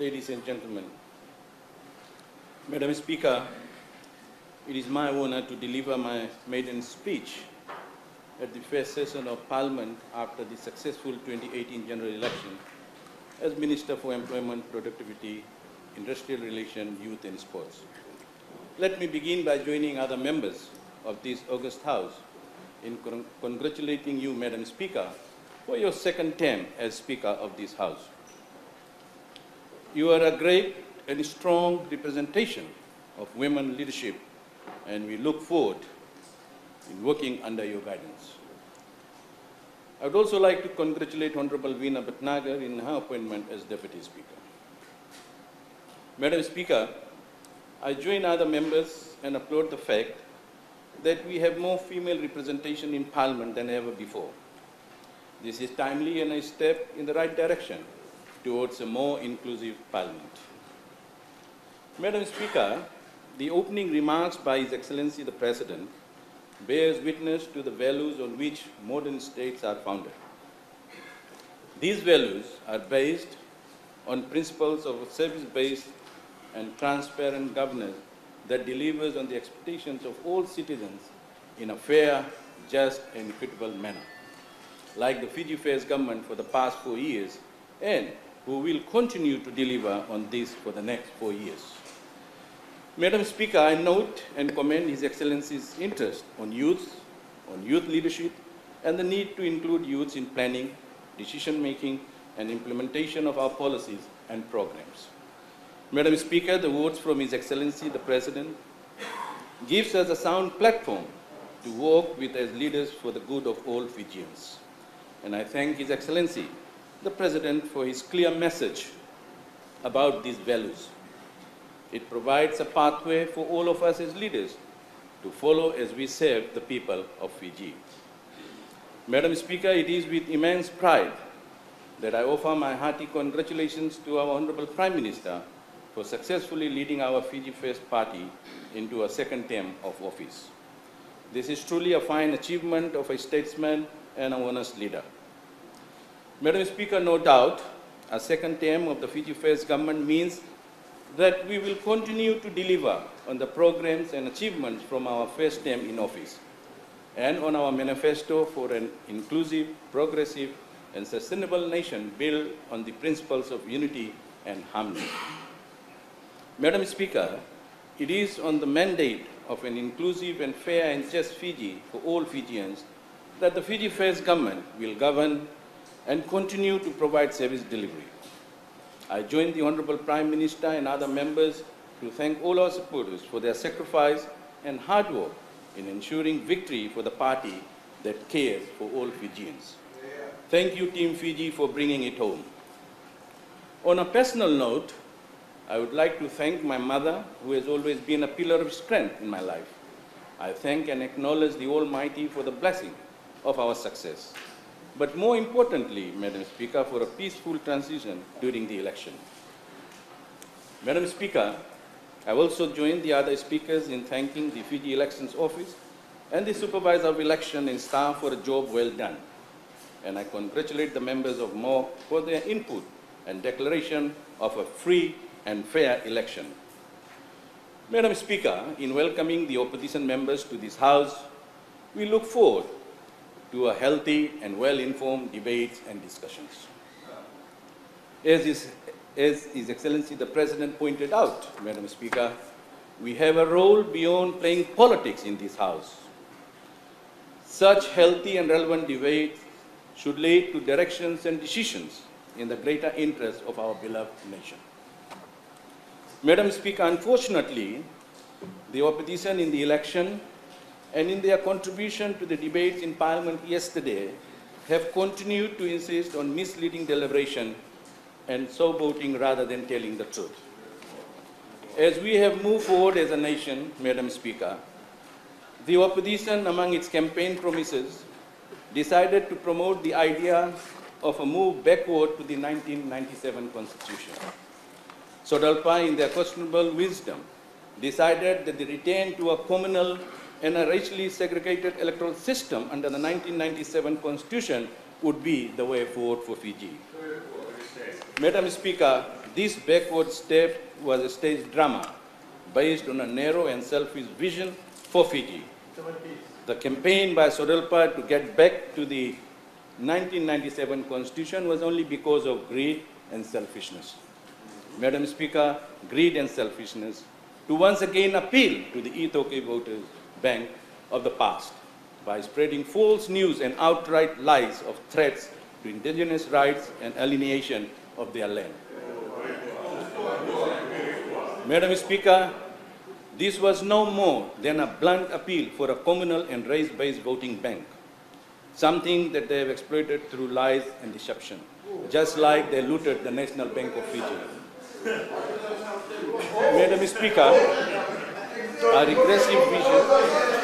ladies and gentlemen. Madam Speaker, it is my honor to deliver my maiden speech at the first session of Parliament after the successful 2018 general election as Minister for Employment, Productivity, Industrial Relations, Youth and Sports. Let me begin by joining other members of this august House in congratulating you, Madam Speaker, for your second term as Speaker of this House. You are a great and strong representation of women leadership, and we look forward in working under your guidance. I would also like to congratulate Honorable Veena Bhatnagar in her appointment as Deputy Speaker. Madam Speaker, I join other members and applaud the fact that we have more female representation in Parliament than ever before. This is timely and a step in the right direction towards a more inclusive Parliament. Madam Speaker, the opening remarks by His Excellency the President bears witness to the values on which modern states are founded. These values are based on principles of a service-based and transparent governance that delivers on the expectations of all citizens in a fair, just and equitable manner, like the Fiji Affairs government for the past 4 years, and who will continue to deliver on this for the next 4 years. Madam Speaker, I note and commend His Excellency's interest on youth leadership, and the need to include youths in planning, decision-making, and implementation of our policies and programs. Madam Speaker, the words from His Excellency the President gives us a sound platform to work with as leaders for the good of all Fijians. And I thank His Excellency the President for his clear message about these values. It provides a pathway for all of us as leaders to follow as we serve the people of Fiji. Madam Speaker, it is with immense pride that I offer my hearty congratulations to our Honorable Prime Minister for successfully leading our Fiji First Party into a second term of office. This is truly a fine achievement of a statesman and an honest leader. Madam Speaker, no doubt, a second term of the Fiji First government means that we will continue to deliver on the programs and achievements from our first term in office and on our manifesto for an inclusive, progressive, and sustainable nation built on the principles of unity and harmony. Madam Speaker, it is on the mandate of an inclusive and fair and just Fiji for all Fijians that the Fiji First government will govern and continue to provide service delivery. I join the Honorable Prime Minister and other members to thank all our supporters for their sacrifice and hard work in ensuring victory for the party that cares for all Fijians. Thank you, Team Fiji, for bringing it home. On a personal note, I would like to thank my mother, who has always been a pillar of strength in my life. I thank and acknowledge the Almighty for the blessing of our success. But more importantly, Madam Speaker, for a peaceful transition during the election. Madam Speaker, I also joined the other speakers in thanking the Fiji Elections Office and the Supervisor of Election and staff for a job well done. And I congratulate the members of MOC for their input and declaration of a free and fair election. Madam Speaker, in welcoming the opposition members to this House, we look forward to a healthy and well-informed debates and discussions. As His Excellency the President pointed out, Madam Speaker, we have a role beyond playing politics in this House. Such healthy and relevant debates should lead to directions and decisions in the greater interest of our beloved nation. Madam Speaker, unfortunately, the opposition in the election and in their contribution to the debates in Parliament yesterday have continued to insist on misleading deliberation and showboating rather than telling the truth. As we have moved forward as a nation, Madam Speaker, the opposition, among its campaign promises, decided to promote the idea of a move backward to the 1997 Constitution. Sodalpa, in their questionable wisdom, decided that the return to a communal and a racially segregated electoral system under the 1997 Constitution would be the way forward for Fiji. Madam Speaker, this backward step was a stage drama based on a narrow and selfish vision for Fiji. The campaign by Sodelpa to get back to the 1997 Constitution was only because of greed and selfishness. Madam Speaker, greed and selfishness to once again appeal to the Itoke voters bank of the past by spreading false news and outright lies of threats to indigenous rights and alienation of their land. Madam Speaker, this was no more than a blunt appeal for a communal and race-based voting bank, something that they have exploited through lies and deception, just like they looted the National Bank of Fiji. Madam Speaker, a regressive vision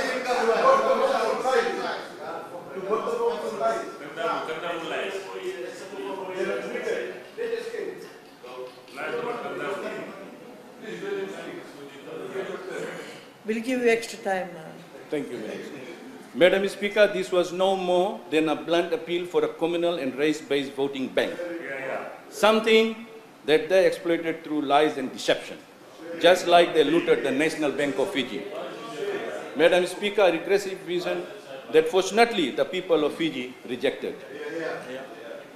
We'll give you extra time now. Thank you, Madam Speaker, this was no more than a blunt appeal for a communal and race-based voting bank, something that they exploited through lies and deception, just like they looted the National Bank of Fiji. Madam Speaker, a regressive vision that fortunately the people of Fiji rejected.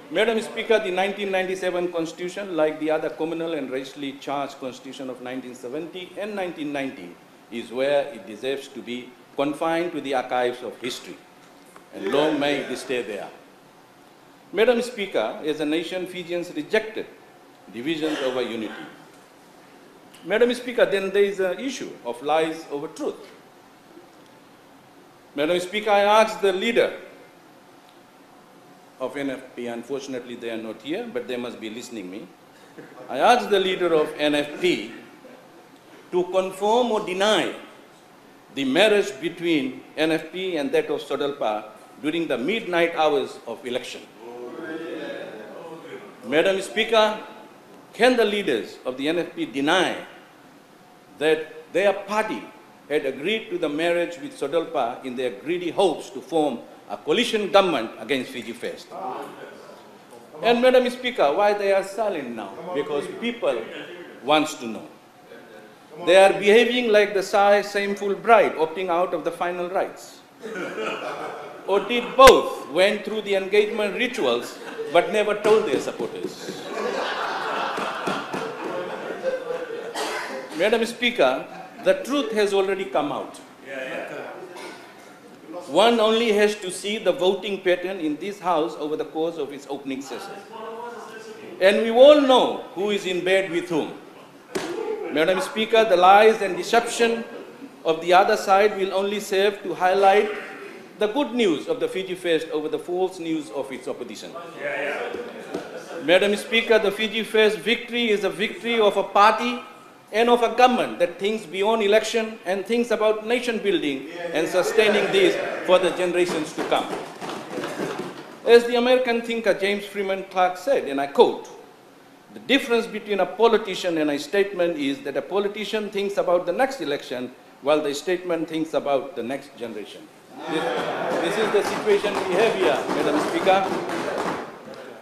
Madam Speaker, the 1997 Constitution, like the other communal and racially charged Constitution of 1970 and 1990, is where it deserves to be, confined to the archives of history, and long may it stay there. Madam Speaker, as a nation, Fijians rejected divisions over unity. Madam Speaker, then there is an issue of lies over truth. Madam Speaker, I asked the leader of NFP, unfortunately they are not here, but they must be listening me. I asked the leader of NFP to confirm or deny the marriage between NFP and that of Sodelpa during the midnight hours of election. Madam Speaker, can the leaders of the NFP deny that their party had agreed to the marriage with Sodelpa in their greedy hopes to form a coalition government against Fiji First? And Madam Speaker, why they are silent now? Because people want to know. They are behaving like the shameful bride opting out of the final rites. Or did both went through the engagement rituals but never told their supporters? Madam Speaker, the truth has already come out. One only has to see the voting pattern in this House over the course of its opening session. And we all know who is in bed with whom. Madam Speaker, the lies and deception of the other side will only serve to highlight the good news of the Fiji First over the false news of its opposition. Madam Speaker, the Fiji First victory is a victory of a party and of a government that thinks beyond election and thinks about nation building and sustaining this for the generations to come. As the American thinker James Freeman Clark said, and I quote, "The difference between a politician and a statesman is that a politician thinks about the next election while the statesman thinks about the next generation." This is the situation we have here, Madam Speaker.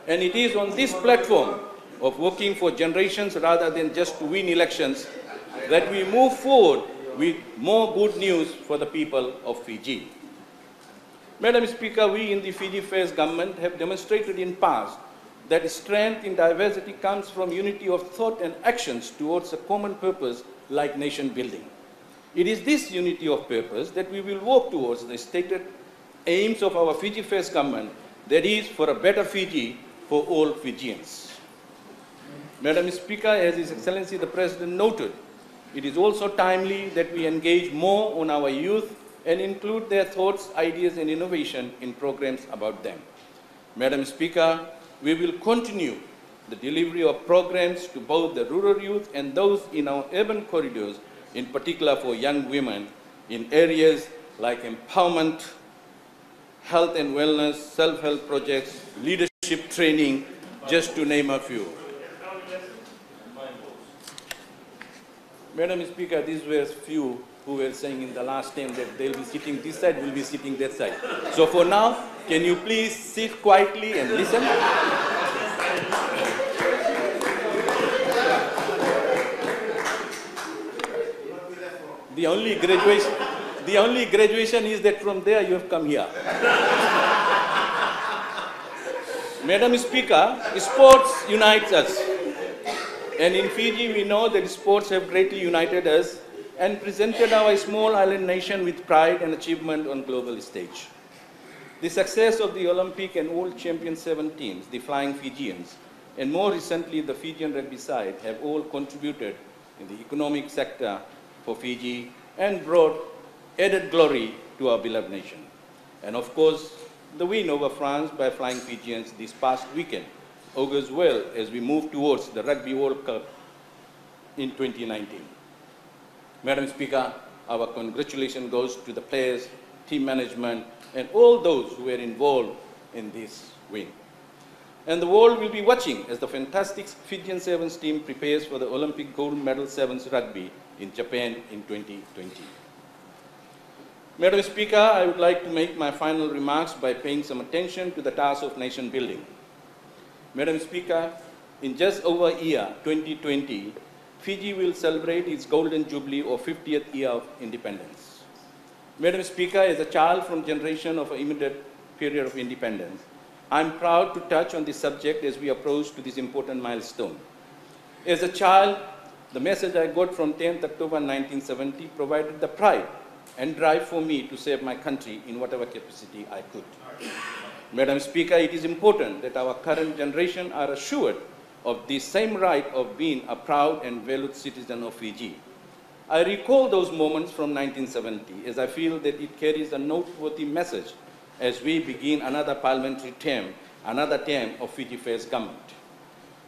And it is on this platform of working for generations rather than just to win elections that we move forward with more good news for the people of Fiji. Madam Speaker, we in the Fiji First government have demonstrated in past that strength in diversity comes from unity of thought and actions towards a common purpose like nation building. It is this unity of purpose that we will work towards the stated aims of our Fiji First government, that is, for a better Fiji for all Fijians. Madam Speaker, as His Excellency the President noted, it is also timely that we engage more on our youth and include their thoughts, ideas and innovation in programs about them. Madam Speaker, we will continue the delivery of programs to both the rural youth and those in our urban corridors, in particular for young women, in areas like empowerment, health and wellness, self-help projects, leadership training, just to name a few. Madam Speaker, these were few who were saying in the last time that they'll be sitting this side, we'll be sitting that side. So for now, can you please sit quietly and listen? The only graduation is that from there you have come here. Madam Speaker, sports unites us. And in Fiji, we know that sports have greatly united us and presented our small island nation with pride and achievement on global stage. The success of the Olympic and World Champion 7 teams, the Flying Fijians, and more recently the Fijian rugby side have all contributed in the economic sector for Fiji and brought added glory to our beloved nation. And of course, the win over France by Flying Fijians this past weekend augurs well as we move towards the Rugby World Cup in 2019. Madam Speaker, our congratulations goes to the players, team management, and all those who were involved in this win. And the world will be watching as the fantastic Fijian Sevens team prepares for the Olympic gold medal sevens rugby in Japan in 2020. Madam Speaker, I would like to make my final remarks by paying some attention to the task of nation building. Madam Speaker, in just over a year, 2020, Fiji will celebrate its golden jubilee or 50th year of independence. Madam Speaker, as a child from generation of an immediate period of independence, I'm proud to touch on this subject as we approach to this important milestone. As a child, the message I got from 10th October 1970 provided the pride and drive for me to save my country in whatever capacity I could. Madam Speaker, it is important that our current generation are assured of the same right of being a proud and valued citizen of Fiji. I recall those moments from 1970 as I feel that it carries a noteworthy message as we begin another parliamentary term, another term of Fiji First government.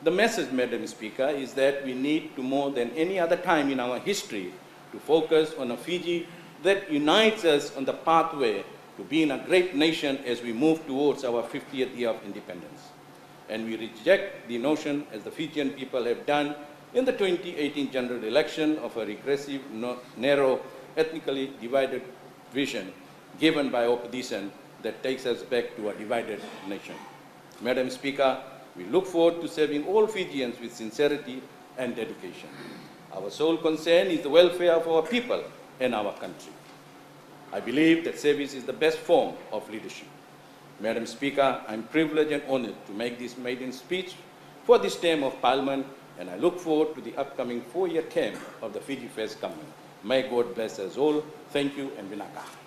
The message, Madam Speaker, is that we need to more than any other time in our history to focus on a Fiji that unites us on the pathway to being a great nation as we move towards our 50th year of independence. And we reject the notion, as the Fijian people have done in the 2018 general election, of a regressive, narrow, ethnically divided vision given by opposition that takes us back to a divided nation. Madam Speaker, we look forward to serving all Fijians with sincerity and dedication. Our sole concern is the welfare of our people and our country. I believe that service is the best form of leadership. Madam Speaker, I'm privileged and honored to make this maiden speech for this term of Parliament, and I look forward to the upcoming 4-year term of the Fiji First government. May God bless us all. Thank you and Vinaka.